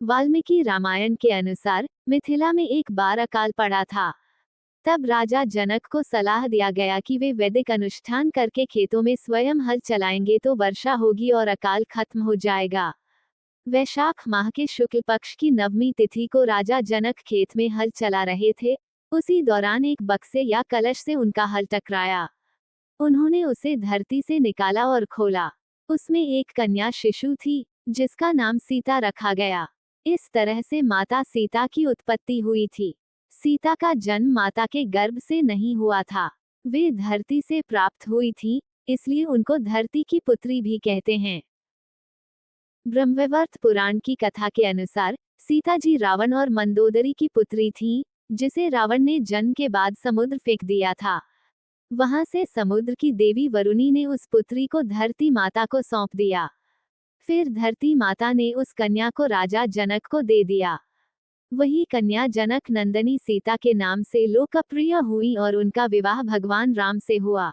वाल्मीकि रामायण के अनुसार मिथिला में एक बार अकाल पड़ा था। तब राजा जनक को सलाह दिया गया कि वे वैदिक अनुष्ठान करके खेतों में स्वयं हल चलाएंगे तो वर्षा होगी और अकाल खत्म हो जाएगा। वैशाख माह के शुक्ल पक्ष की नवमी तिथि को राजा जनक खेत में हल चला रहे थे। उसी दौरान एक बक्से या कलश से उनका हल टकराया। उन्होंने उसे धरती से निकाला और खोला। उसमें एक कन्या शिशु थी, जिसका नाम सीता रखा गया। इस तरह से माता सीता की उत्पत्ति हुई थी। सीता का जन्म माता के गर्भ से नहीं हुआ था, वे धरती से प्राप्त हुई थी, इसलिए उनको धरती की पुत्री भी कहते हैं। ब्रह्मवैवर्त पुराण की कथा के अनुसार सीता जी रावण और मंदोदरी की पुत्री थी, जिसे रावण ने जन्म के बाद समुद्र फेंक दिया था। वहां से समुद्र की देवी वरुणी ने उस पुत्री को धरती माता को सौंप दिया। फिर धरती माता ने उस कन्या को राजा जनक को दे दिया। वही कन्या जनक नंदनी सीता के नाम से लोकप्रिय हुई और उनका विवाह भगवान राम से हुआ।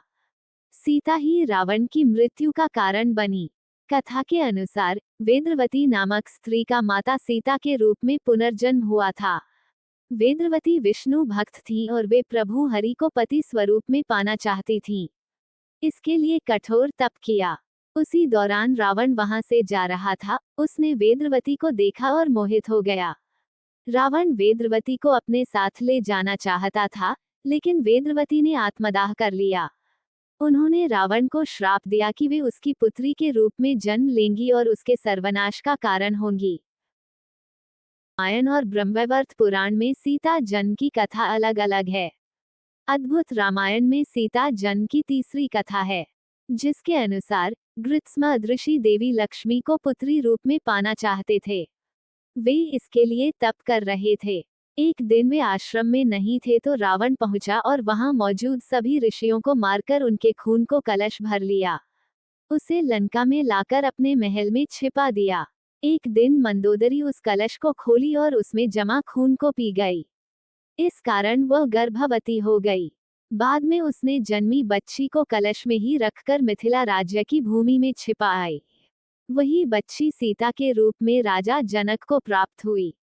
सीता ही रावण की मृत्यु का कारण बनी। कथा के अनुसार वेद्रवती नामक स्त्री का माता सीता के रूप में पुनर्जन्म हुआ था। वेद्रवती विष्णु भक्त थी और वे प्रभु हरि को पति स्वरूप में पाना चाहती थीं। इसके लिए कठोर तप किया। उसी दौरान रावण वहां से जा रहा था, उसने वेद्रवती को देखा और मोहित हो गया। रावण वेद्रवती को अपने साथ ले जाना चाहता था, लेकिन वेद्रवती ने आत्मदाह कर लिया। उन्होंने रावण को श्राप दिया कि वे उसकी पुत्री के रूप में जन्म लेंगी और उसके सर्वनाश का कारण होंगी। रामायण और ब्रह्मवैवर्त पुराण में सीता जन्म की कथा अलग अलग है। अद्भुत रामायण में सीता जन्म की तीसरी कथा है, जिसके अनुसार गृत्समा ऋषि देवी लक्ष्मी को पुत्री रूप में पाना चाहते थे। वे इसके लिए तप कर रहे थे। एक दिन वे आश्रम में नहीं थे तो रावण पहुंचा और वहां मौजूद सभी ऋषियों को मारकर उनके खून को कलश भर लिया। उसे लंका में लाकर अपने महल में छिपा दिया। एक दिन मंदोदरी उस कलश को खोली और उसमें जमा खून को पी गई। इस कारण वह गर्भवती हो गई। बाद में उसने जन्मी बच्ची को कलश में ही रखकर मिथिला राज्य की भूमि में छिपा आई। वही बच्ची सीता के रूप में राजा जनक को प्राप्त हुई।